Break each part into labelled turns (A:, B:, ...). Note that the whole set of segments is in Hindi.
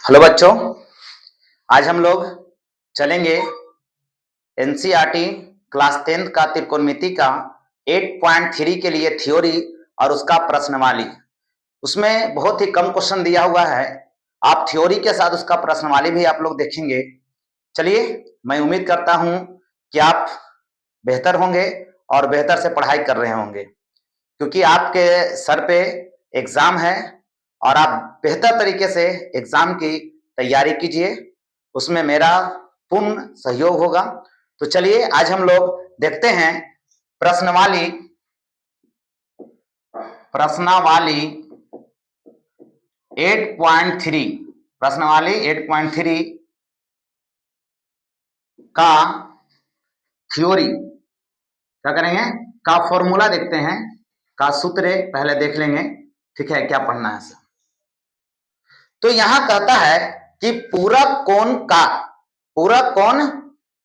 A: हेलो बच्चों, आज हम लोग चलेंगे एनसीईआरटी क्लास 10 का त्रिकोणमिति का 8.3 के लिए थ्योरी और उसका प्रश्नवाली। उसमें बहुत ही कम क्वेश्चन दिया हुआ है। आप थ्योरी के साथ उसका प्रश्नवाली भी आप लोग देखेंगे। चलिए, मैं उम्मीद करता हूं कि आप बेहतर होंगे और बेहतर से पढ़ाई कर रहे होंगे, क्योंकि आपके सर पे एग्जाम है और आप बेहतर तरीके से एग्जाम की तैयारी कीजिए। उसमें मेरा पूर्ण सहयोग होगा। तो चलिए, आज हम लोग देखते हैं प्रश्नवाली 8.3 प्रश्नवाली 8.3 का थ्योरी क्या करेंगे, का फॉर्मूला देखते हैं, का सूत्र पहले देख लेंगे। ठीक है, क्या पढ़ना है सर? तो यहां कहता है कि पूरक कोण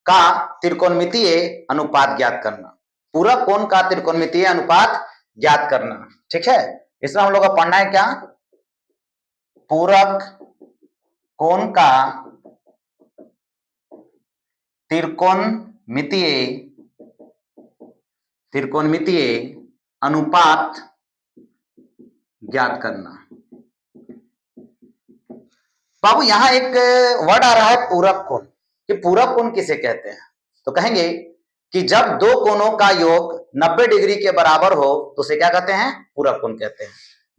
A: का त्रिकोणमितीय अनुपात ज्ञात करना। पूरक कोण का त्रिकोणमितीय अनुपात ज्ञात करना। ठीक है, इसमें हम लोग को पढ़ना है क्या? पूरक कोण का त्रिकोणमितीय अनुपात ज्ञात करना। बाबू, यहां एक वर्ड आ रहा है पूरक कोण। कि पूरक कोण किसे कहते हैं? तो कहेंगे कि जब दो कोणों का योग 90 डिग्री के बराबर हो तो उसे क्या कहते हैं? पूरक कोण कहते हैं।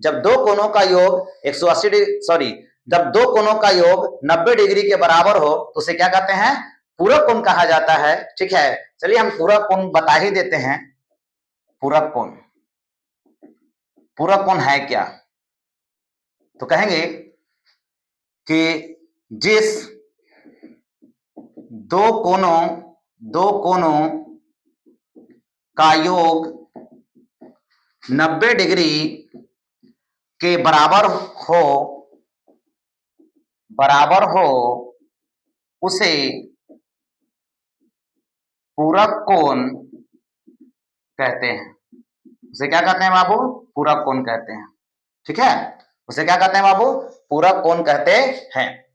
A: जब दो कोणों का योग 180 डिग्री जब दो कोणों का योग 90 डिग्री के बराबर हो तो उसे क्या कहते हैं? पूरक कोण कहा जाता है। ठीक है, चलिए हम पूरक कोण बता ही देते हैं। पूरक कोण है क्या? तो कहेंगे कि जिस दो कोणों का योग 90 डिग्री के बराबर हो उसे पूरक कोण कहते हैं। उसे क्या कहते हैं बाबू? पूरक कोण कहते हैं। ठीक है, उसे क्या कहते हैं बाबू? पूरक कोण कहते हैं।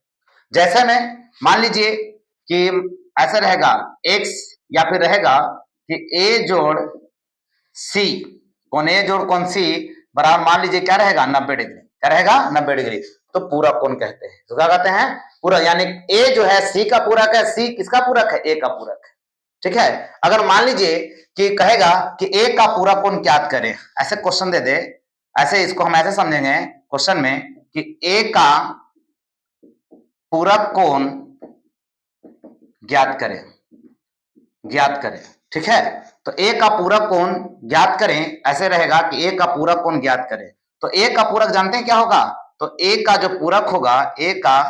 A: जैसे में मान लीजिए कि ऐसा रहेगा x, या फिर रहेगा कि a जोड़ c, कोण a जोड़ कोण c बराबर मान लीजिए क्या रहेगा? 90 डिग्री। क्या रहेगा? 90 डिग्री। तो पूरक कोण कहते हैं। तो क्या कहते हैं? पूरक, यानी a जो है c का पूरक है। c किसका पूरक है? a का पूरक है। ठीक है, अगर मान लीजिए कि कहेगा कि a का पूरक कोण ज्ञात करें, ऐसे क्वेश्चन दे दे, ऐसे इसको हम ऐसे समझेंगे क्वेश्चन में कि a का पूरक कोण ज्ञात करें। ठीक है, तो a का पूरक कोण ज्ञात करें, ऐसे रहेगा कि a का पूरक कोण ज्ञात करें। तो a का पूरक जानते हैं क्या होगा? तो a का जो पूरक होगा, a का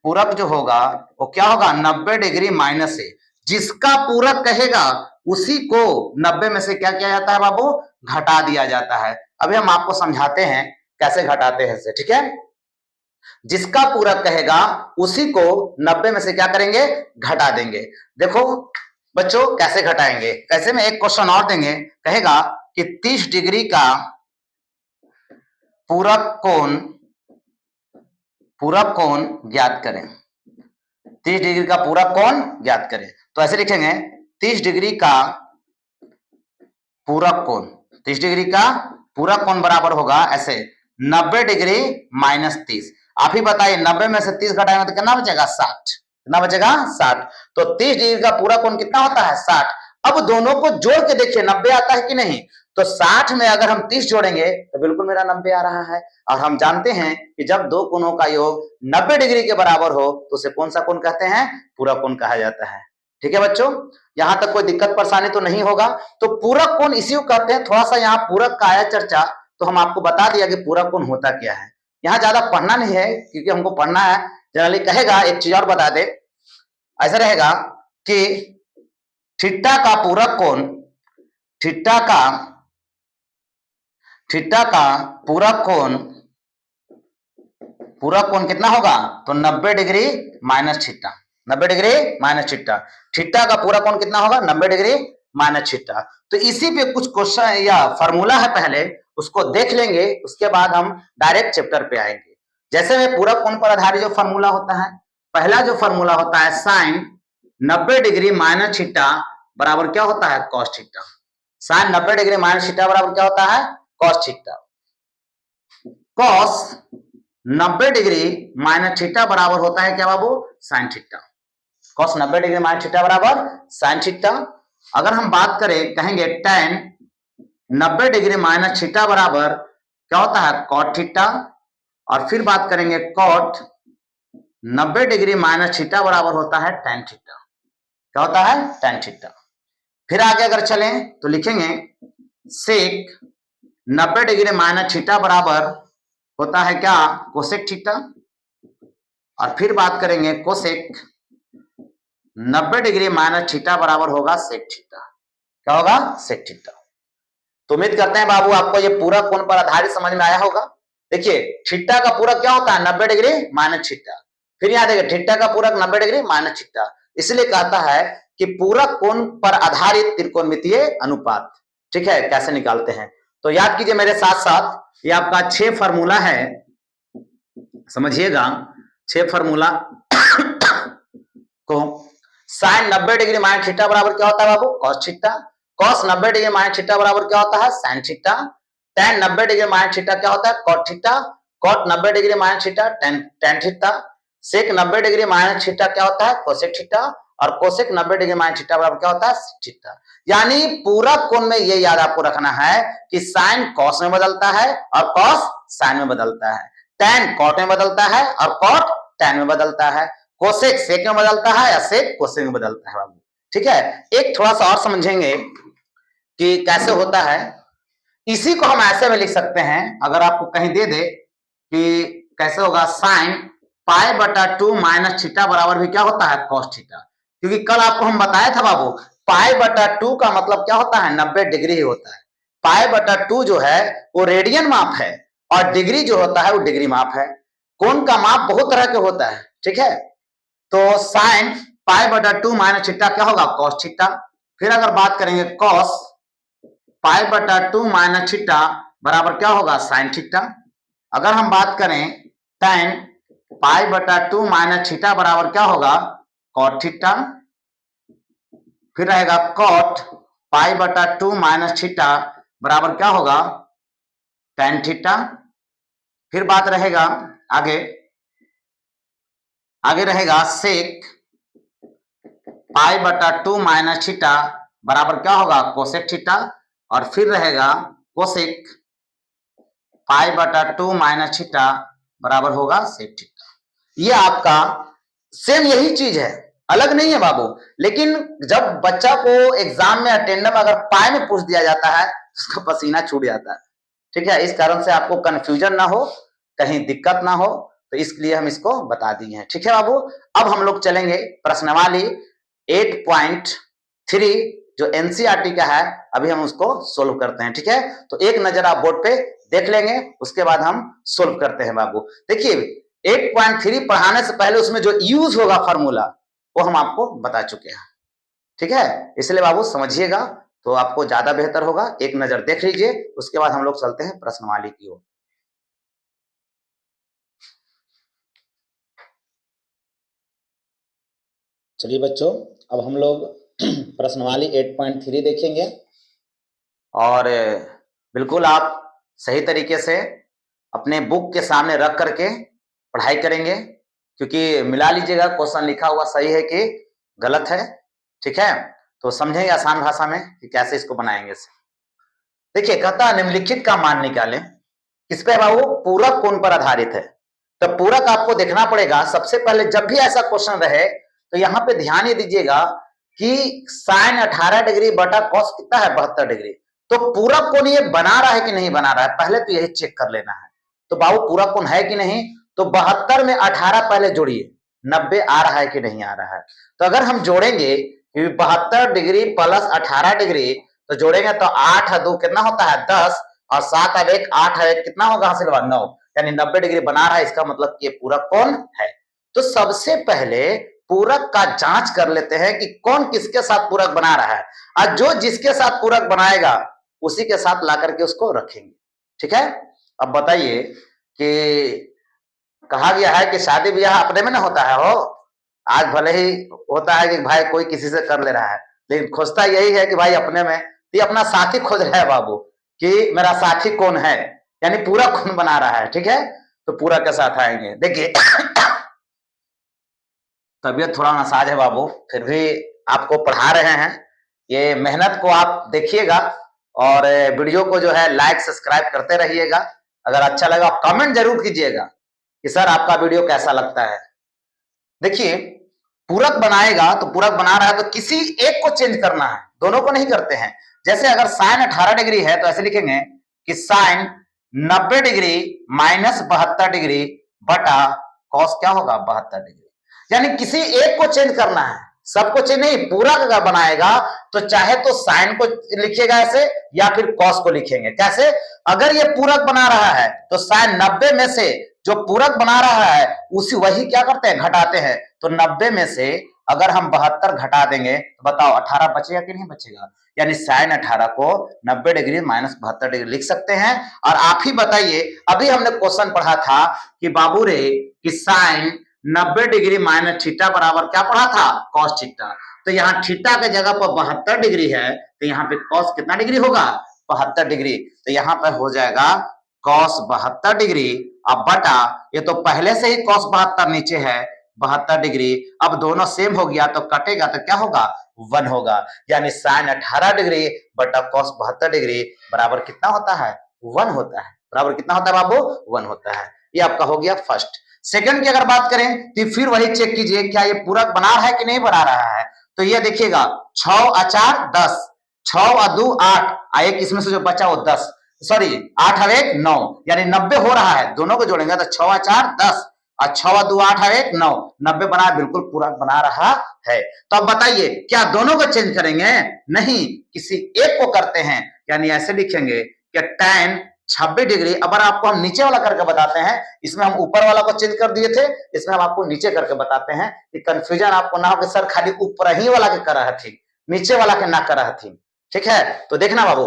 A: पूरक जो होगा वो क्या होगा? 90 डिग्री माइनस a। जिसका पूरक कहेगा उसी को 90 में से क्या किया जाता है बाबू? घटा दिया जाता है। अभी हम आपको समझाते हैं कैसे घटाते हैं। ठीक है, जिसका पूरक कहेगा उसी को 90 में से क्या करेंगे? घटा देंगे। देखो बच्चों, कैसे घटाएंगे? कैसे में एक क्वेश्चन और देंगे, कहेगा कि 30 डिग्री का पूरक कोण ज्ञात करें। 30 डिग्री का पूरक कोण ज्ञात करें। तो ऐसे लिखेंगे 30 डिग्री का पूरक कोण। 30 डिग्री का पूरक कोण बराबर होगा ऐसे 90 डिग्री माइनस 30। आप ही बताइए, 90 में से 30 घटाएंगे तो कितना बचेगा? 60। कितना बचेगा? 60। तो 30 डिग्री का पूरा कोण कितना होता है? 60। अब दोनों को जोड़ के देखिए 90 आता है कि नहीं। तो 60 में अगर हम 30 जोड़ेंगे तो बिल्कुल मेरा 90 आ रहा है। और हम जानते हैं कि जब दो कोणों का योग 90 डिग्री के बराबर हो तो उसे कौन सा कोण कहते हैं? पूरक कोण कहा जाता है। ठीक है बच्चों, यहां तक कोई दिक्कत परेशानी तो नहीं होगा। तो पूरक कोण इसी को कहते हैं। थोड़ा सा यहाँ पूरक का आया चर्चा, तो हम आपको बता दिया कि पूरक कोण होता क्या है। यहाँ ज्यादा पढ़ना नहीं है, क्योंकि हमको पढ़ना है। जनरली कहेगा, एक चीज और बता दे, ऐसा रहेगा कि थीटा का पूरक कोण पूरक कोण कितना होगा? तो 90 degree minus theta. 90 degree minus theta. Theta का पूरक कोण कितना होगा? 90 डिग्री माइनस थीटा। तो इसी पे कुछ क्वेश्चन या फॉर्मूला है, पहले उसको देख लेंगे, उसके बाद हम डायरेक्ट चैप्टर पे आएंगे। जैसे में पूरक कोण पर आधारित जो फॉर्मूला होता है, पहला जो फॉर्मूला होता है साइन 90 डिग्री माइनस थीटा बराबर क्या होता है cos theta. Sine 90 degree minus theta बराबर क्या होता है cos theta. Cos 90 degree minus theta बराबर होता है क्या बाबू sine theta. Cos 90 degree minus theta बराबर साइन थीटा। अगर हम बात करें कहेंगे tan 90 डिग्री माइनस थीटा बराबर क्या होता है कॉट थीटा। और फिर बात करेंगे कॉट 90 डिग्री माइनस थीटा बराबर होता है tan थीटा। क्या होता है tan थीटा। फिर आगे अगर चलें तो लिखेंगे सेक 90 डिग्री माइनस थीटा बराबर होता है क्या कोसेक थीटा। और फिर बात करेंगे कोसेक 90 डिग्री माइनस थीटा बराबर होगा सेक थीटा। क्या होगा सेक थीटा। तो उम्मीद करते हैं बाबू आपको ये पूरा कोण पर आधारित समझ में आया होगा। देखिए थीटा का पूरक क्या होता है 90 डिग्री माइनस थीटा। फिर यहां देखिए थीटा का पूरक 90 डिग्री माइनस थीटा। इसलिए कहता है कि पूरक कोण पर आधारित त्रिकोणमितीय अनुपात। ठीक है कैसे निकालते हैं तो याद कीजिए मेरे साथ साथ ये आपका 6 फार्मूला है समझिएगा। 6 फार्मूला को साइन 90 डिग्री माइनस थीटा बराबर क्या होता है बाबू cos theta. Cos 90 degree minus theta बराबर क्या होता है sine theta. tan 90 degree minus theta क्या होता है cot theta. Cot 90 degree minus theta tan theta. Sec 90 degree minus theta क्या होता है कोसेक थीटा। और कोसेक 90 डिग्री माइनस थीटा बराबर क्या होता है थीटा। यानी पूरा कोण में ये याद आपको रखना है कि साइन कॉस में बदलता है और कॉस साइन में बदलता है। tan कॉट में बदलता है और कॉट tan में बदलता है। कोसेक सेक में बदलता है या सेक कोसेक में बदलता है बाबू। ठीक है एक थोड़ा सा और समझेंगे कि कैसे होता है। इसी को हम ऐसे में लिख सकते हैं अगर आपको कहीं दे दे कि कैसे होगा साइन पाई बटा 2 माइनस थीटा बराबर भी क्या होता है कॉस थीटा। क्योंकि कल आपको हम बताया था बाबू पाई बटा 2 का मतलब क्या होता है 90 डिग्री ही होता है। पाई बटा 2 जो है वो रेडियन माप है और डिग्री जो होता है वो डिग्री माप है। कोण का माप बहुत तरह के होता है। ठीक है तो साइन पाई बटा 2 माइनस थीटा क्या होगा कॉस थीटा। फिर अगर बात करेंगे कॉस पाई बटा 2 माइनस थीटा बराबर क्या होगा साइन थीटा। अगर हम बात करें tan पाई बटा 2 माइनस थीटा बराबर क्या होगा कॉट थीटा। फिर रहेगा कॉट पाई बटा 2 माइनस थीटा बराबर क्या होगा tan थीटा। फिर बात रहेगा आगे आगे रहेगा सेक पाई बटा 2 माइनस थीटा बराबर क्या होगा कोसेक थीटा। और फिर रहेगा कोसेक पाई बटा 2 माइनस थीटा बराबर होगा सेक थीटा। ये आपका सेम यही चीज है अलग नहीं है बाबू। लेकिन जब बच्चा को एग्जाम में अटेंडम अगर पाई में पूछ दिया जाता है उसका पसीना छूट जाता है। ठीक है इस कारण से आपको कंफ्यूजन ना हो कहीं दिक्कत ना हो तो इसलिए हम इसको बता दिए हैं। ठीक है बाबू अब हम लोग चलेंगे प्रश्नवाली 8.3 जो एनसीईआरटी का है अभी हम उसको सोल्व करते हैं। ठीक है तो एक नजर आप बोर्ड पे देख लेंगे उसके बाद हम सोल्व करते हैं बाबू। देखिए 8.3 पढ़ाने से पहले उसमें जो यूज होगा फॉर्मूला वो हम आपको बता चुके हैं। ठीक है इसलिए बाबू समझिएगा तो आपको ज्यादा बेहतर होगा। एक नजर देख लीजिए उसके बाद हम लोग चलते हैं प्रश्नवाली की ओर। चलिए बच्चों अब हम लोग प्रश्नवाली 8.3 देखेंगे और बिल्कुल आप सही तरीके से अपने बुक के सामने रख करके पढ़ाई करेंगे क्योंकि मिला लीजिएगा क्वेश्चन लिखा हुआ सही है कि गलत है। ठीक है तो समझेंगे आसान भाषा में कि कैसे इसको बनाएंगे। देखिए कहता है निम्नलिखित का मान निकालें किस पे बाबू पूरक कोण पर आधारित है। तो पूरक आपको देखना पड़ेगा सबसे पहले जब भी ऐसा क्वेश्चन रहे तो यहाँ पे ध्यान ये दीजिएगा कि साइन 18 डिग्री बटा कॉस कितना है 72 डिग्री। तो पूरक कोण ये बना रहा है कि नहीं बना रहा है पहले तो यही चेक कर लेना है। तो बाबू पूरक कोण है कि नहीं तो 72 में 18 पहले जोड़िए 90 आ रहा है कि नहीं आ रहा है। तो अगर हम जोड़ेंगे 72 डिग्री प्लस 18 डिग्री तो जोड़ेंगे तो 8 और 2 कितना होता है 10 और 7 और 1 8 और 1 कितना होगा हासिल 9 यानी 90 डिग्री बना रहा है। इसका मतलब ये पूरक कोण है। तो सबसे पहले पूरक का जांच कर लेते हैं कि कौन किसके साथ पूरक बना रहा है और जो जिसके साथ पूरक बनाएगा उसी के साथ ला करके उसको रखेंगे। ठीक है अब बताइए कि कहा गया है कि शादी ब्याह अपने में ना होता है हो। आज भले ही होता है कि भाई कोई किसी से कर ले रहा है, लेकिन खोजता यही है कि भाई अपने में। ये अपना साथी खोज रहा है बाबू कि मेरा साथी कौन है, यानी पूरा कौन बना रहा है। ठीक है, तो पूरा के साथ आएंगे। देखिए तबीयत थोड़ा नासाज है बाबू, फिर भी आपको पढ़ा रहे हैं। ये मेहनत को आप देखिएगा और वीडियो को जो है लाइक सब्सक्राइब करते रहिएगा। अगर अच्छा लगा कमेंट जरूर कीजिएगा कि सर आपका वीडियो कैसा लगता है। देखिए पूरक बनाएगा तो पूरक बना रहा है तो किसी एक को चेंज करना है, दोनों को नहीं करते हैं। जैसे अगर साइन 18 डिग्री है तो ऐसे लिखेंगे कि साइन 90 डिग्री माइनस 72 डिग्री बटा कॉस क्या होगा 72 डिग्री। यानी किसी एक को चेंज करना है, सबको चेंज नहीं। पूरक अगर बनाएगा तो चाहे तो साइन को लिखिएगा ऐसे या फिर कॉस को लिखेंगे। कैसे? अगर ये पूरक बना रहा है तो साइन 90 में से जो पूरक बना रहा है उसी वही क्या करते हैं घटाते हैं। तो 90 में से अगर हम 72 घटा देंगे तो बताओ 18 बचेगा कि नहीं बचेगा। यानी साइन 18 को 90 डिग्री माइनस 72 डिग्री लिख सकते हैं। और आप ही बताइए, अभी हमने क्वेश्चन पढ़ा था कि बाबू रे कि साइन 90 डिग्री माइनस थीटा बराबर क्या पढ़ा था कॉस थीटा। तो यहाँ थीटा के जगह पर 72 डिग्री है तो यहाँ पे कॉस कितना डिग्री होगा 72 डिग्री। तो यहाँ पर हो जाएगा कॉस 72 डिग्री। अब बटा ये तो पहले से ही कॉस 72 नीचे है 72 डिग्री, अब दोनों सेम हो गया तो कटेगा तो क्या होगा 1 होगा। यानी साइन 18 डिग्री बटा कॉस 72 डिग्री बराबर कितना होता है 1 होता है। बराबर कितना होता है बाबू 1 होता है। ये आपका हो गया फर्स्ट। सेकंड की अगर बात करें तो फिर वही चेक कीजिए क्या ये पूरक बना रहा है कि नहीं बना रहा है। तो ये देखिएगा 6 और 4 10, 6 और 2 8, एक इसमें से जो बचा वो 10, सॉरी 8 और 1 9, यानी 90 हो रहा है। दोनों को जोड़ेंगे तो 6 और 4 10 और 6 और 2 8 और 1 9, 90 बना, बिल्कुल पूरक बना रहा है। तो अब बताइए क्या दोनों को चेंज करेंगे? नहीं, किसी एक को करते हैं। यानी ऐसे लिखेंगे कि tan 26 डिग्री। अब आपको हम नीचे वाला करके बताते हैं, इसमें हम ऊपर वाला को चेंज कर दिए थे, इसमें हम आपको नीचे करके बताते हैं कि कंफ्यूजन आपको ना हो कि सर खाली ऊपर ही वाला के कर रहा थी नीचे वाला के ना कर रहा थी। ठीक है, तो देखना बाबू,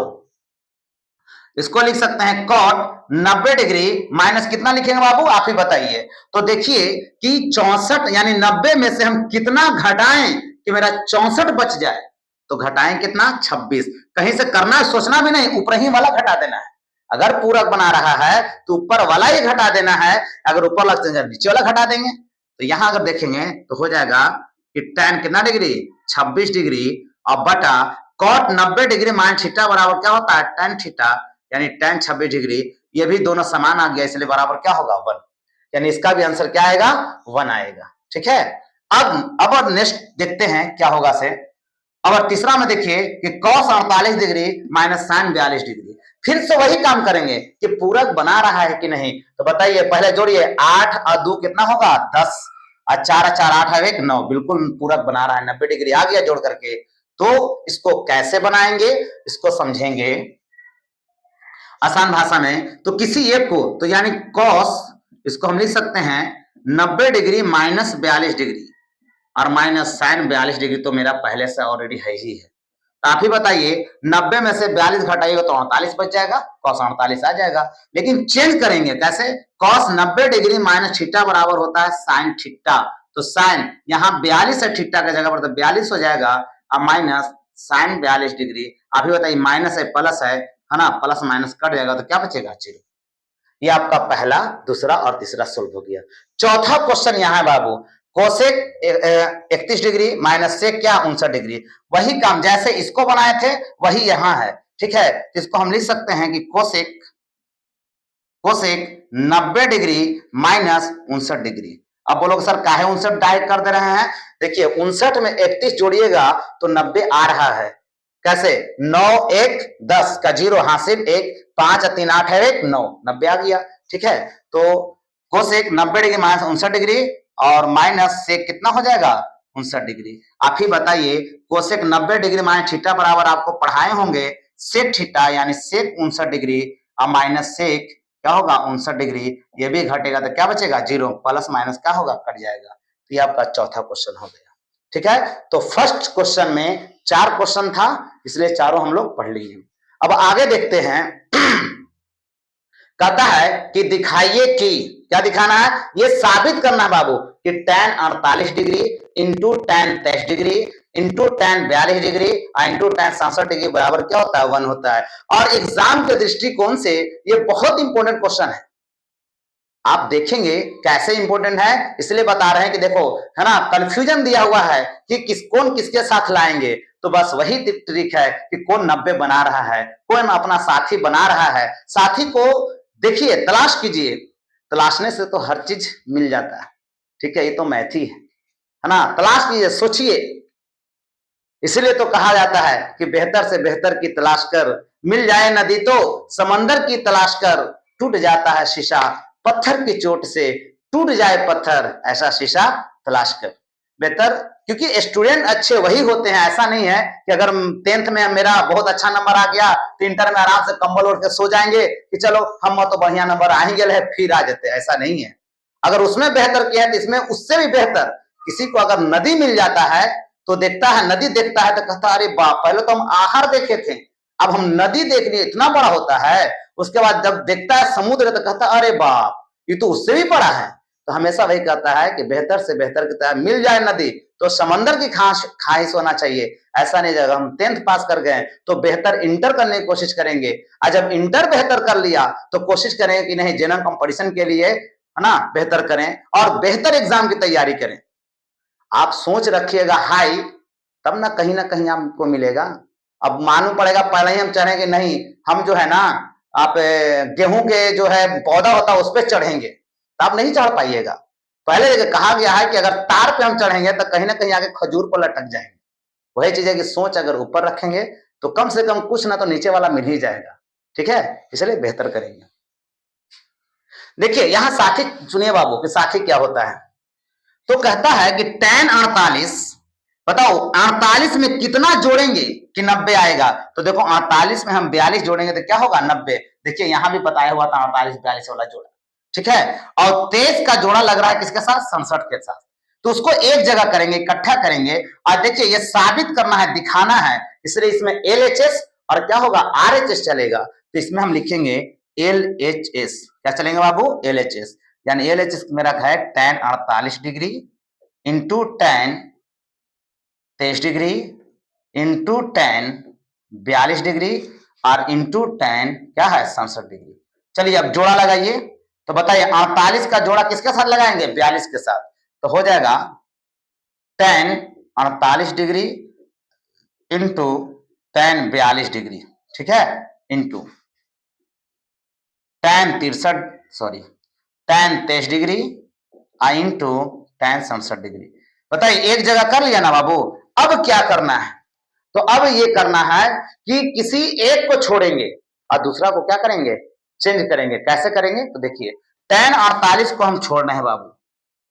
A: इसको लिख सकते हैं कॉट 90 डिग्री माइनस कितना लिखेंगे बाबू आप ही बताइए। तो देखिए कि 64 यानी 90 में से हम कितना घटाएं कि मेरा 64 बच जाए। तो घटाएं कितना 26, कहीं से करना सोचना भी नहीं, ऊपर ही वाला घटा देना है। अगर पूरक बना रहा है तो ऊपर वाला ही घटा देना है, अगर ऊपर लगते हैं नीचे वाला घटा देंगे। तो यहां अगर देखेंगे तो हो जाएगा कि tan कितना डिग्री 26 डिग्री और बटा कॉट 90 डिग्री माइनस थीटा बराबर क्या होता है tan थीटा, यानी tan 26 डिग्री। ये भी दोनों समान आ गया इसलिए बराबर क्या होगा 1, यानी इसका भी आंसर क्या आएगा 1 आएगा। ठीक है, अब नेक्स्ट देखते हैं क्या होगा से। अब तीसरा में देखिए कि cos 48 degree minus sin 42 degree. फिर से वही काम करेंगे कि पूरक बना रहा है कि नहीं। तो बताइए, पहले जोड़िए 8 और 2 कितना होगा 10 और 4 और 4 8 और 1 9, बिल्कुल पूरक बना रहा है, 90 डिग्री आ गया जोड़ करके। तो इसको कैसे बनाएंगे इसको समझेंगे आसान भाषा में। तो किसी एक को, तो यानी cos, इसको हम लिख सकते हैं 90 डिग्री माइनस 42 डिग्री और माइनस sin 42 डिग्री, तो मेरा पहले से ऑलरेडी है ही है। तो आप ही बताइए 90 में से 42 घटाइएगा तो 48 बच जाएगा, cos 48 आ जाएगा। लेकिन चेंज करेंगे कैसे, cos 90 डिग्री माइनस थीटा बराबर होता है sin थीटा। तो sin यहाँ 42 है थीटा की जगह पर तो 42 हो जाएगा और माइनस sin 42 डिग्री। आप ही बताइए माइनस है प्लस है ना, प्लस माइनस कट जाएगा तो क्या बचेगा 0। ये आपका पहला, दूसरा और तीसरा सोल्व हो गया। चौथा क्वेश्चन यहाँ है बाबू, कोसेक 31 डिग्री माइनस सेक क्या 59 डिग्री। वही काम जैसे इसको बनाए थे वही यहाँ है। ठीक है, इसको हम लिख सकते हैं कि कोसेक 90 डिग्री माइनस 59 डिग्री। अब बोलोगे सर काहे 59 डायरेक्ट कर दे रहे हैं। देखिए 59 में 31 जोड़िएगा तो 90 आ रहा है। कैसे 9 1 10 का 0 हासिल 1 5 और 3 8 है 1 9, 90 आ गया। ठीक है, तो कोसेक 90 डिग्री माइनस 59 डिग्री और माइनस सेक कितना हो जाएगा 59 डिग्री। आप ही बताइए कोसेक 90 डिग्री माइनस थीटा बराबर आपको पढ़ाए होंगे सेक थीटा, यानी सेक 59 डिग्री और माइनस सेक क्या होगा 59 डिग्री। ये भी घटेगा तो क्या बचेगा 0, प्लस माइनस क्या होगा कट जाएगा। तो ये आपका चौथा क्वेश्चन हो गया। ठीक है, तो फर्स्ट क्वेश्चन में 4 क्वेश्चन था इसलिए चारों हम लोग पढ़ लिए। अब आगे देखते हैं कहता है कि दिखाइए कि क्या दिखाना है, ये साबित करना है बाबू कि tan 48 degree into tan 23 degree into tan 42 degree into tan 67 degree बराबर क्या होता है, 1 होता है। और एग्जाम के दृष्टिकोण से ये बहुत इंपॉर्टेंट क्वेश्चन है। आप देखेंगे कैसे इंपॉर्टेंट है, इसलिए बता रहे हैं कि देखो है ना, कंफ्यूजन दिया हुआ है कि कौन किसके साथ लाएंगे, तो बस वही ट्रिक है कि कौन 90 बना रहा है, कौन अपना साथी बना रहा है। साथी को देखिए, तलाश कीजिए, तलाशने से तो हर चीज मिल जाता है। ठीक है, ये तो मैथी है ना, तलाश कीजिए, सोचिए। इसलिए तो कहा जाता है कि बेहतर से बेहतर की तलाश कर, मिल जाए नदी तो समंदर की तलाश कर, टूट जाता है शीशा पत्थर की चोट से, टूट जाए पत्थर ऐसा शीशा तलाश कर। बेहतर, क्योंकि स्टूडेंट अच्छे वही होते हैं, ऐसा नहीं है कि अगर 10th में मेरा बहुत अच्छा नंबर आ गया तो इंटर में आराम से कंबल ओढ़ के सो जाएंगे कि चलो हम तो बढ़िया नंबर आ ही गए फिर आ जाते, ऐसा नहीं है। अगर उसमें बेहतर किया है तो इसमें उससे भी बेहतर। किसी को अगर नदी मिल जाता है तो देखता है, नदी देखता है तो कहता है अरे बाप, पहले तो हम आहर देखे थे, अब हम नदी देख लिए, इतना बड़ा होता है। उसके बाद जब देखता है समुद्र तो कहता है अरे बाप, ये तो उससे भी बड़ा है। तो हमेशा वही कहता है कि बेहतर से बेहतर की तरह मिल जाए नदी तो समंदर की ख्वाहिश होना चाहिए। ऐसा नहीं, जब हम 10th पास कर गए तो बेहतर इंटर करने की कोशिश करेंगे, और जब इंटर बेहतर कर लिया तो कोशिश करें कि नहीं जनरल कंपटीशन के लिए है ना बेहतर करें और बेहतर एग्जाम की तैयारी करें। आप सोच रखिएगा हाई, तब ना कहीं आपको मिलेगा। अब मालूम पड़ेगा पहले ही हम चढ़ेंगे नहीं, हम जो है ना आप गेहूं के जो है पौधा होता है उस पर चढ़ेंगे तो आप नहीं चढ़ पाइएगा। पहले कहा गया है कि अगर तार पे हम चढ़ेंगे तो कहीं ना कहीं आगे खजूर पर लटक जाएंगे। वही चीज है कि सोच अगर ऊपर रखेंगे तो कम से कम कुछ ना तो नीचे वाला मिल ही जाएगा। ठीक है, इसलिए बेहतर करेंगे। देखिए यहां साथी सुनिए बाबू कि साथी क्या होता है। तो कहता है कि tan 48, बताओ 48 में कितना जोड़ेंगे कि 90 आएगा। तो देखो 48 में हम 42 जोड़ेंगे तो क्या होगा, 90। देखिए यहां भी बताया हुआ था 48 42 वाला जोड़ा। ठीक है, और 23 का जोड़ा लग रहा है किसके साथ, 67 के साथ। तो उसको एक जगह करेंगे, इकट्ठा करेंगे, और देखिए ये साबित करना है, दिखाना है, इसलिए इसमें LHS और क्या होगा RHS चलेगा। तो इसमें हम लिखेंगे LHS, क्या चलेंगे बाबू, LHS। यानी LHS मेरा है tan 48 degree into tan 23 degree into tan 42 degree और इंटू tan क्या है 67 डिग्री। चलिए अब जोड़ा लगाइए, तो बताइए 48 का जोड़ा किसके साथ लगाएंगे, 42 के साथ। तो हो जाएगा tan 48 degree into tan 42 degree, ठीक है, into tan 23 degree into tan 67 degree. बताइए एक जगह कर लिया ना बाबू। अब क्या करना है, तो अब ये करना है कि किसी एक को छोड़ेंगे और दूसरा को क्या करेंगे, चेंज करेंगे। कैसे करेंगे, तो देखिए tan 48 को हम छोड़ रहे हैं बाबू,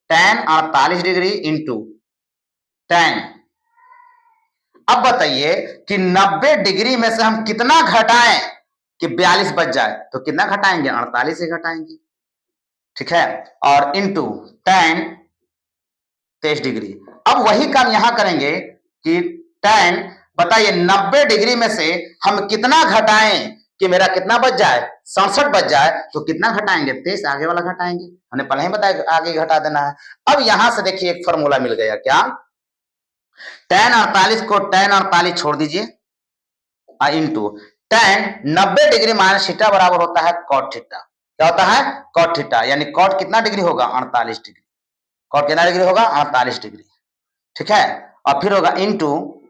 A: tan 48 डिग्री इंटू tan। अब बताइए कि 90 डिग्री में से हम कितना घटाएं कि 42 बच जाए, तो कितना घटाएंगे, 48 से घटाएंगे। ठीक है, और इंटू tan 23 डिग्री। अब वही काम यहां करेंगे कि tan, बताइए 90 डिग्री में से हम कितना घटाएं कि मेरा कितना बच जाए, 67 बच जाए। तो कितना घटाएंगे, 23 आगे वाला घटाएंगे, हमने पहले ही बताया आगे घटा देना है। अब यहां से देखिए एक फॉर्मूला मिल गया, क्या, tan 48 को tan 48 छोड़ दीजिए into tan 90 degree minus theta बराबर होता है cot थीटा। क्या होता है, cot थीटा, यानी cot कितना डिग्री होगा, 48 डिग्री। cot कितना डिग्री होगा, 48 डिग्री। ठीक है, और फिर होगा इंटू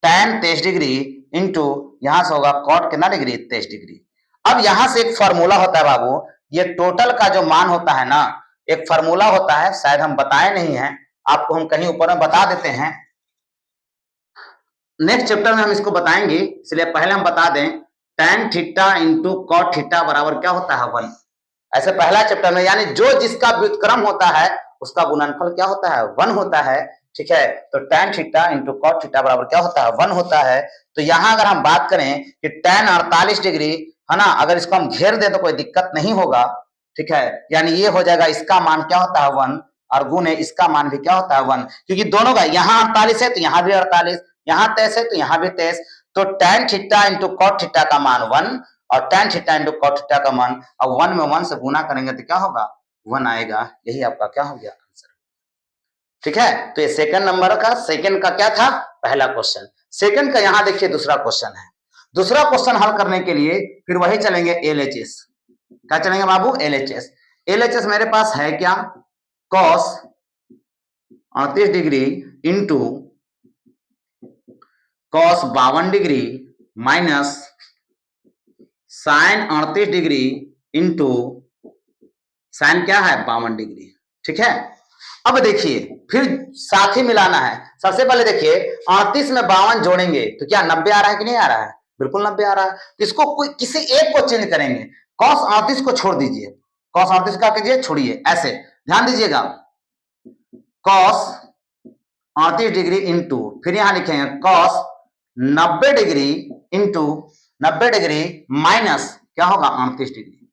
A: tan 23 डिग्री इंटू यहां से होगा cot कितना डिग्री, 23 डिग्री। अब यहां से एक फॉर्मूला होता है बाबू, ये टोटल का जो मान होता है ना, एक फॉर्मूला होता है, शायद हम बताए नहीं है, आपको हम कहीं ऊपर में बता देते हैं, नेक्स्ट चैप्टर में हम इसको बताएंगे, इसलिए पहले हम बता दें tan theta into cot theta बराबर क्या होता है, 1। ऐसे पहला चैप्टर में, यानी जो जिसका व्युत्क्रम होता है उसका गुणनफल क्या होता है, 1 होता है। ठीक है, तो tan theta into cot theta बराबर क्या होता है, 1 होता है। तो यहां अगर हम बात करें कि tan 48 डिग्री है ना, अगर इसको हम घेर दें तो कोई दिक्कत नहीं होगा। ठीक है, यानी ये हो जाएगा, इसका मान क्या होता है, 1, और गुणे इसका मान भी क्या होता है, 1, क्योंकि दोनों का यहाँ 48 है तो यहाँ भी 48, यहाँ 23 है तो यहाँ भी 23। तो tan theta into cot theta का मान 1 और tan theta into cot theta का मान अब 1 में 1 से गुना करेंगे तो क्या होगा 1 आएगा। यही आपका क्या हो गया आंसर। ठीक है, तो ये सेकंड नंबर का सेकंड का क्या था पहला क्वेश्चन। सेकंड का यहां देखिए दूसरा क्वेश्चन है। दूसरा क्वेश्चन हल करने के लिए फिर वही चलेंगे LHS। क्या चलेंगे बाबू LHS। LHS मेरे पास है क्या cos 38 degree into cos 52 degree minus sin 38 degree into sin क्या है 52 डिग्री। ठीक है, अब देखिए फिर साथ ही मिलाना है। सबसे पहले देखिए 38 में 52 जोड़ेंगे तो क्या 90 आ रहा है कि नहीं आ रहा है, बिल्कुल 90 आ रहा है। तो इसको कोई किसी एक को चेंज करेंगे। cos 38 को छोड़ दीजिए, cos 38 का कीजिए छोड़िए, ऐसे ध्यान दीजिएगा cos 38 डिग्री इंटू फिर यहां लिखेंगे cos 90 degree into 90 degree minus क्या होगा 38 डिग्री।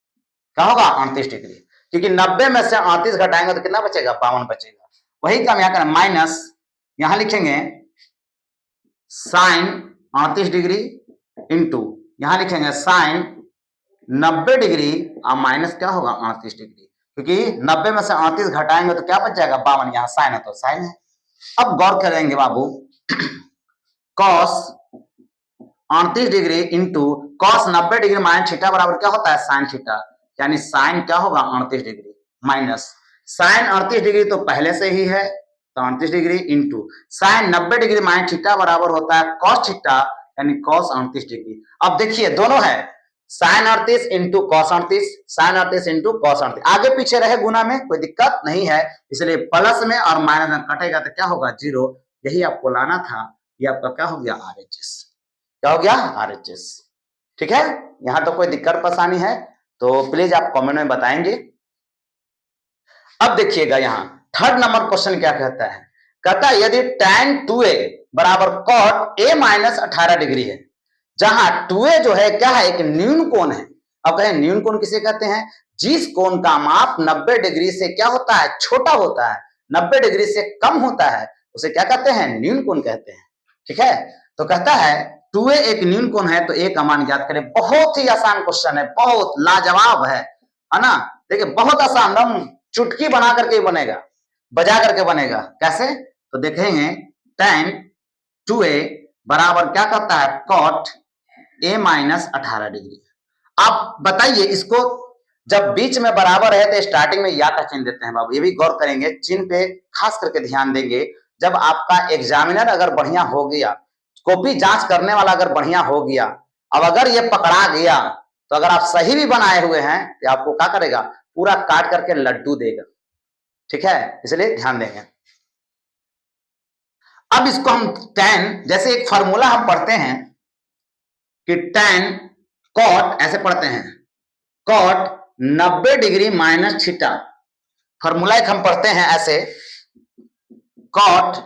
A: क्या होगा 38 डिग्री, क्योंकि 90 में से 38 घटाएंगे तो कितना बचेगा 52 बचेगा। वही काम यहाँ करें माइनस यहां लिखेंगे साइन 38 डिग्री इंटू यहां लिखेंगे साइन 90 डिग्री और माइनस क्या होगा 38 डिग्री, क्योंकि 90 में से 38 घटाएंगे तो क्या बच जाएगा 52, यहाँ साइन है तो साइन है। अब गौर करेंगे बाबू cos 38 degree into cos 90 degree minus theta बराबर क्या होता है साइन थीटा, यानी साइन क्या होगा 38 डिग्री माइनस साइन 38 डिग्री तो पहले से ही है तो 38 degree into sine 90 degree minus theta बराबर होता है cos थीटा यानी cos 38 डिग्री। अब देखिए दोनों है sine 38 into cos 38, sine 38 into cos 38, आगे पीछे रहे गुना में कोई दिक्कत नहीं है, इसलिए प्लस में और माइनस में कटेगा तो क्या होगा 0। यही आपको लाना था, ये आपका क्या हो गया RHS। क्या हो गया RHS। ठीक है, यहां तो कोई दिक्कत परेशानी है तो प्लीज आप कमेंट में बताएंगे। अब देखिएगा यहाँ थर्ड नंबर क्वेश्चन क्या कहता है, कहता है यदि tan 2a बराबर cot a माइनस 18 डिग्री है, जहां 2a जो है क्या है एक न्यून कोण है। अब कहें न्यून कोण किसे कहते हैं, जिस कोण का माप 90 डिग्री से क्या होता है छोटा होता है, 90 डिग्री से कम होता है, उसे क्या कहते हैं न्यून कोण कहते हैं। ठीक है, तो कहता है 2a एक न्यून कोण है तो a का मान ज्ञात करें। बहुत ही आसान क्वेश्चन है, बहुत लाजवाब है ना। देखिए बहुत आसान, हम चुटकी बना करके बनेगा, बजा करके बनेगा। कैसे, तो देखेंगे tan 2a बराबर क्या करता है cot a माइनस 18 डिग्री। आप बताइए इसको जब बीच में बराबर है तो स्टार्टिंग में या का चिन्ह देते हैं बाबू, ये भी गौर करेंगे, चिन्ह पे खास करके ध्यान देंगे। जब आपका एग्जामिनर अगर बढ़िया हो गया, कॉपी जांच करने वाला अगर बढ़िया हो गया, अब अगर ये पकड़ा गया तो अगर आप सही भी बनाए हुए हैं तो आपको क्या करेगा पूरा काट करके लड्डू देगा। ठीक है, इसलिए ध्यान देंगे। अब इसको हम tan, जैसे एक फॉर्मूला हम पढ़ते हैं कि tan cot ऐसे पढ़ते हैं cot 90 degree minus theta, formula एक हम पढ़ते हैं ऐसे cot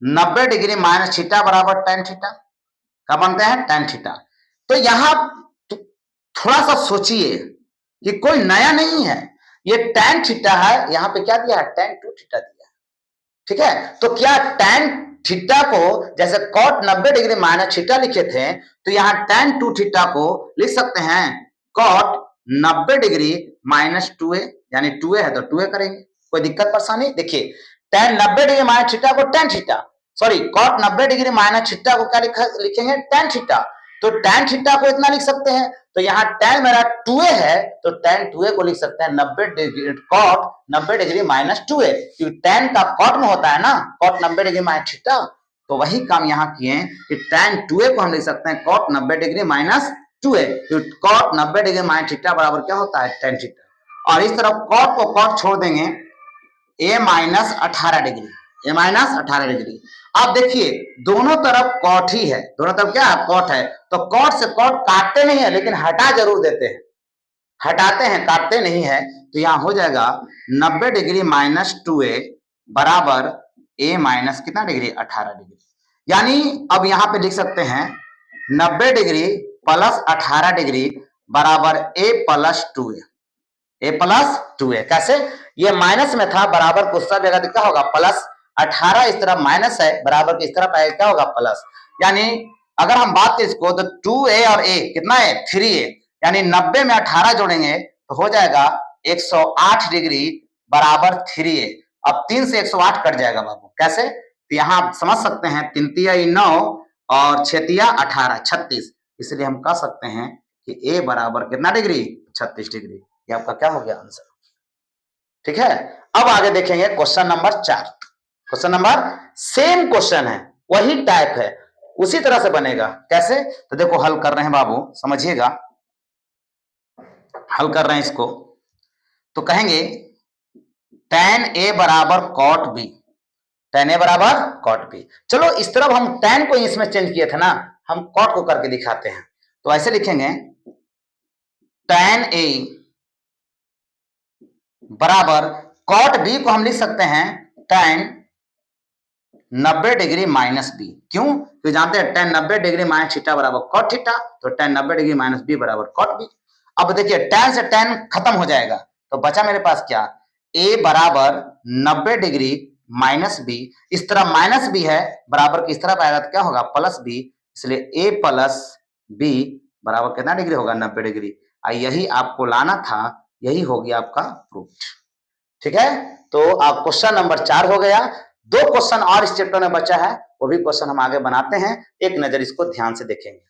A: 90 डिग्री माइनस थीटा बराबर tan थीटा। क्या बनते हैं tan थीटा। तो यहां थोड़ा सा सोचिए कि कोई नया नहीं है, ये tan थीटा है, यहां पे क्या दिया है tan 2 थीटा दिया। ठीक है, तो क्या tan थीटा को जैसे cot 90 डिग्री माइनस थीटा लिखे थे तो यहां tan 2 थीटा को लिख सकते हैं cot 90 डिग्री माइनस 2a, यानी 2a है तो 2a करेंगे, कोई दिक्कत परेशानी। देखिए tan 90 डिग्री माइनस थीटा को tan theta, sorry cot 90 degree minus theta को क्या लिखेंगे tan थीटा, तो tan थीटा को इतना लिख सकते हैं। तो यहाँ tan मेरा 2a है तो tan 2a को लिख सकते हैं 90 degree cot 90 degree minus 2a, क्योंकि tan का cot में होता है ना cot 90 डिग्री माइनस थीटा। तो वही काम यहाँ किए कि tan 2a को हम लिख सकते हैं cot 90 डिग्री माइनस 2a, क्योंकि cot 90 डिग्री माइनस थीटा बराबर क्या होता है tan थीटा। और इस तरफ cot को cot छोड़ देंगे a minus 18 degree, a minus 18 degree. आप देखिए दोनों तरफ कॉट ही है, दोनों तरफ क्या है कॉट है, तो कॉट से कॉट काटते नहीं है लेकिन हटा जरूर देते हैं, हटाते हैं काटते नहीं है। तो यहां हो जाएगा 90 डिग्री माइनस 2a बराबर a माइनस कितना डिग्री 18 डिग्री, यानी अब यहां पे लिख सकते हैं 90 डिग्री प्लस 18 डिग्री बराबर a plus 2a, a plus 2a। कैसे, ये माइनस में था बराबर को सब जगह क्या होगा प्लस, 18 इस तरफ माइनस है बराबर की इस तरफ आएगा क्या होगा प्लस, यानी अगर हम बात करें इसको तो 2a और a कितना है 3a, यानी 90 में 18 जोड़ेंगे तो हो जाएगा 108 डिग्री बराबर 3a। अब 3 से 108 कट जाएगा बाबू, कैसे? तो यहाँ आप समझ सकते हैं 3 तिया 9 और 6 तिया 18 36, इसलिए हम कह सकते हैं कि a बराबर कितना डिग्री? 36 डिग्री। ये आपका क्या हो गया आंसर। ठीक है, अब आगे देखेंगे question number 4। Question number same question है, वही टाइप है, उसी तरह से बनेगा। कैसे? तो देखो हल कर रहे हैं बाबू, समझिएगा। हल कर रहे हैं इसको तो कहेंगे tan a बराबर cot b, tan a बराबर cot b। चलो इस तरफ हम tan को इसमें चेंज किए थे ना, हम cot को करके दिखाते हैं। तो ऐसे लिखेंगे tan a बराबर cot b को हम लिख सकते हैं tan 90 डिग्री माइनस बी। क्यों? तो जानते हैं tan 90 डिग्री माइनस थीटा बराबर cot थीटा, तो tan 90 डिग्री माइनस बी बराबर cot b। अब देखिए tan से tan खत्म हो जाएगा तो बचा मेरे पास क्या? a बराबर 90 डिग्री माइनस बी, इस तरह माइनस बी है बराबर की इस तरफ आएगा तो क्या होगा? प्लस बी, इसलिए a प्लस बी बराबर कितना डिग्री होगा? 90 डिग्री। यही आपको लाना था, यही हो गया आपका प्रूफ। ठीक है, तो आप क्वेश्चन नंबर 4 हो गया। 2 क्वेश्चन और इस चैप्टर में बचा है, वो भी क्वेश्चन हम आगे बनाते हैं, एक नजर इसको ध्यान से देखेंगे।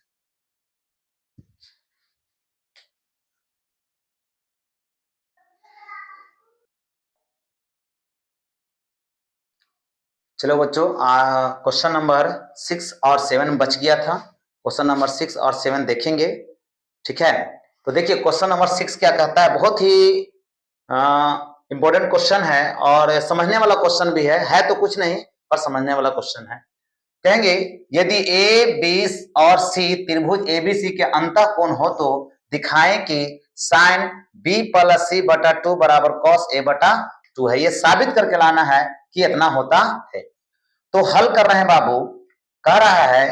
A: चलो बच्चों, क्वेश्चन नंबर 6 और 7 बच गया था। क्वेश्चन नंबर 6 और 7 देखेंगे। ठीक है, तो देखिए क्वेश्चन नंबर 6 क्या कहता है, बहुत ही इंपॉर्टेंट क्वेश्चन है और समझने वाला क्वेश्चन भी है तो कुछ नहीं पर समझने वाला क्वेश्चन है। कहेंगे यदि ए बी और सी त्रिभुज एबीसी के अंतःकोण हो तो दिखाएं कि साइन बी प्लस सी बटा 2 बराबर कॉस ए बटा 2 है। ये साबित करके लाना है कि इतना होता है। तो हल कर रहे हैं बाबू, कह रहा है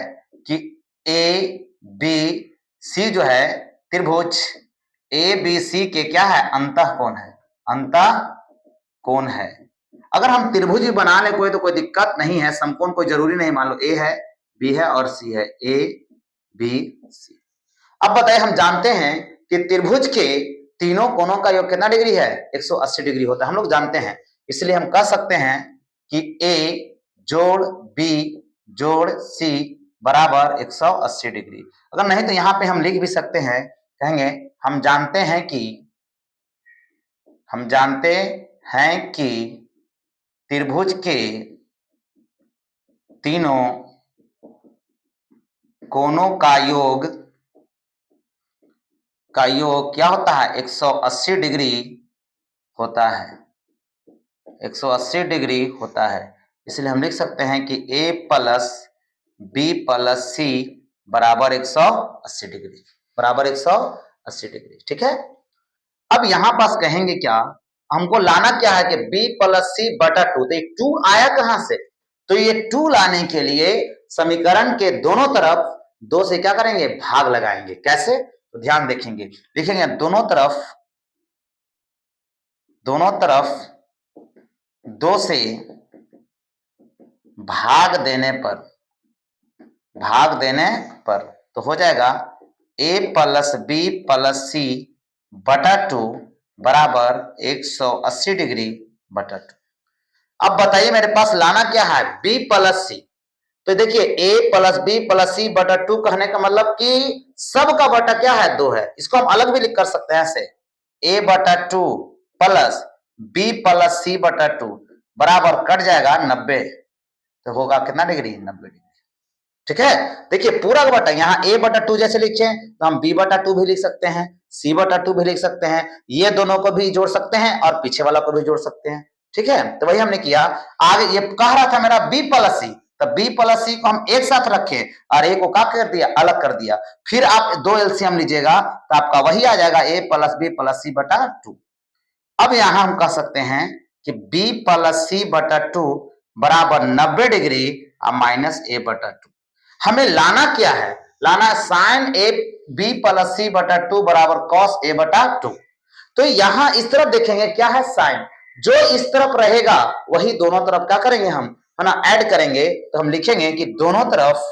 A: कि ए बी सी जो है त्रिभुज ए बी सी के क्या है? अंतःकोण है, अंतःकोण है। अगर हम त्रिभुज भी बना ले कोई तो कोई दिक्कत नहीं है, समकोण कोई जरूरी नहीं। मान लो ए है, बी है और सी है, ए बी सी। अब बताइए, हम जानते हैं कि त्रिभुज के तीनों कोणों का योग कितना डिग्री है? 180 डिग्री होता है, हम लोग जानते हैं। इसलिए हम कह सकते हैं कि ए जोड़ बी जोड़ सी बराबर 180 डिग्री। अगर नहीं तो यहां पे हम लिख भी सकते हैं, कहेंगे हम जानते हैं कि त्रिभुज के तीनों कोणों का योग क्या होता है? 180 डिग्री होता है, 180 डिग्री होता है। इसलिए हम लिख सकते हैं कि a प्लस बी प्लस सी बराबर 180 डिग्री, बराबर 180 डिग्री। ठीक है, अब यहां पास कहेंगे क्या, हमको लाना क्या है कि b प्लस सी बटा 2। तो 2 आया कहां से? तो ये 2 लाने के लिए समीकरण के दोनों तरफ 2 से क्या करेंगे? भाग लगाएंगे। कैसे? तो ध्यान देखेंगे, लिखेंगे दोनों तरफ 2 से भाग देने पर तो हो जाएगा a प्लस बी प्लस सी बटा 2 बराबर 180 डिग्री बटा 2। अब बताइए मेरे पास लाना क्या है? b प्लस सी। तो देखिए a प्लस बी प्लस सी बटा 2 कहने का मतलब कि सब का बटा क्या है? 2 है। इसको हम अलग भी लिख कर सकते हैं ऐसे, a बटा 2 प्लस बी प्लस सी बटा 2 बराबर कट जाएगा 90, तो होगा कितना डिग्री? 90 डिग्री। ठीक है, देखिए पूरा का बटा, यहाँ a बटा 2 जैसे लिखे तो हम b बटा 2 भी लिख सकते हैं, c बटा 2 भी लिख सकते हैं, ये दोनों को भी जोड़ सकते हैं और पीछे वाला को भी जोड़ सकते हैं। ठीक है, तो वही हमने किया। आगे ये कह रहा था मेरा b प्लस सी, तो b प्लस सी को हम एक साथ रखे और a को क्या कर दिया? अलग कर दिया। फिर आप 2 एलसीएम लीजिएगा तो आपका वही आ जाएगा a प्लस बी प्लस सी बटा 2। अब यहां हम कह सकते हैं कि b प्लस सी बटा 2 बराबर 90 डिग्री माइनस a बटा 2। हमें लाना क्या है? लाना साइन ए बी प्लस सी बटा 2 बराबर कॉस ए बटा 2। तो यहां इस तरफ देखेंगे क्या है? साइन। जो इस तरफ रहेगा वही दोनों तरफ क्या करेंगे हम, है ना, ऐड करेंगे। तो हम लिखेंगे कि दोनों तरफ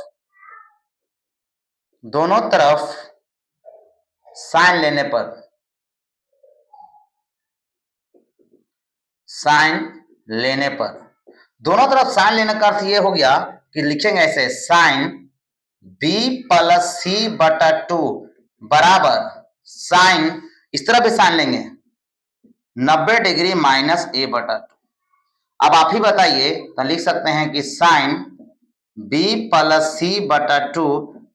A: साइन लेने पर, साइन लेने पर, दोनों तरफ साइन लेने का अर्थ ये हो गया कि लिखेंगे ऐसे साइन b प्लस सी बटा 2 बराबर साइन, इस तरह भी साइन लेंगे 90 डिग्री माइनस a बटा 2। अब आप ही बताइए, तो लिख सकते हैं कि साइन b प्लस सी बटा 2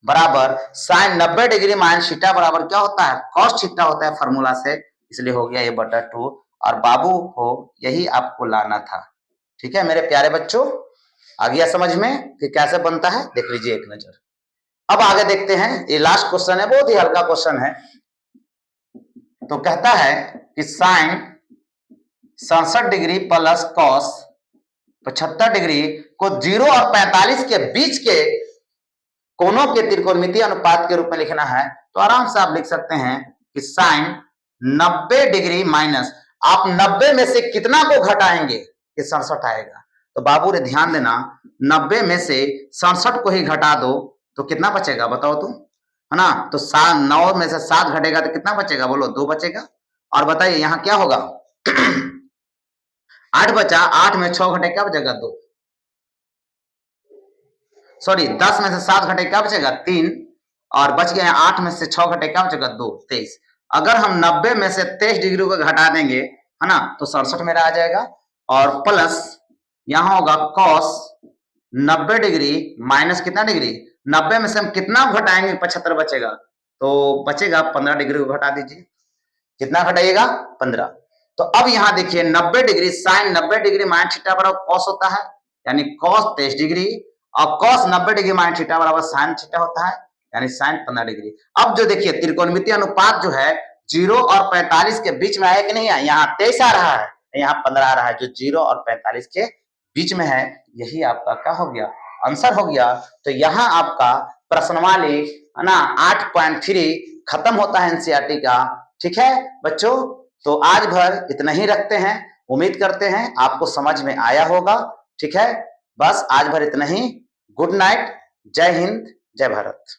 A: बराबर साइन 90 डिग्री माइनस थीटा बराबर क्या होता है, कॉस थीटा होता है फॉर्मूला से, इसलिए हो गया a बटा 2। और बाबू को यही आपको लाना था। ठीक है मेरे प्यारे बच्चों, आ गया समझ में कि कैसे बनता है, देख लीजिए एक नजर। अब आगे देखते हैं, ये लास्ट क्वेश्चन है, बहुत ही हल्का क्वेश्चन है। तो कहता है कि sine 67 degree plus cos 75 degree को 0 और 45 के बीच के कोणों के त्रिकोणमितीय अनुपात के रूप में लिखना है। तो आराम से आप लिख सकते हैं कि साइन 90 डिग्री माइनस, आप 90 में से कितना को घटाएंगे कि 67 आएगा। तो बाबू रे ध्यान देना, 90 में से 67 को ही घटा दो तो कितना बचेगा बताओ तुम, है ना। तो 9 में से 7 घटेगा तो कितना बचेगा, बोलो 2 बचेगा। और बताइए यहां क्या होगा 8 बचा, 8 में 6 घटे क्या बचेगा 2, सॉरी 10 में से 7 घटे क्या बचेगा 3, और बच गए 8 में से 6 घटे क्या बचेगा 2, 23। अगर हम 90 में से 23 डिग्री को घटा देंगे, है ना, तो 67 मेरा आ जाएगा। और प्लस यहां होगा कॉस 90 डिग्री माइनस कितना डिग्री, 90 में से हम कितना घटाएंगे 75 बचेगा, तो बचेगा 15 डिग्री को घटा दीजिए, कितना घटाइएगा 15। तो अब यहां देखिए 90 degree sine 90 degree minus theta बराबर कॉस होता है, यानी कॉस 23 डिग्री, और कॉस 90 डिग्री माइनस थीटा बराबर साइन थीटा होता है, यानी साइन 15 डिग्री। अब जो देखिए त्रिकोणमितीय अनुपात जो है 0 और 45 के बीच में है कि नहीं है, यहाँ 23 आ रहा है, यहाँ 15 आ रहा है, जो 0 और 45 के बीच में है, यही आपका क्या हो गया, आंसर हो गया। तो यहाँ आपका प्रश्नवाली है ना 8.3 खत्म होता है एनसीईआरटी का। ठीक है बच्चों, तो आज भर इतना ही रखते हैं, उम्मीद करते हैं आपको समझ में आया होगा। ठीक है, बस आज भर इतना ही। गुड नाइट, जय हिंद, जय भारत।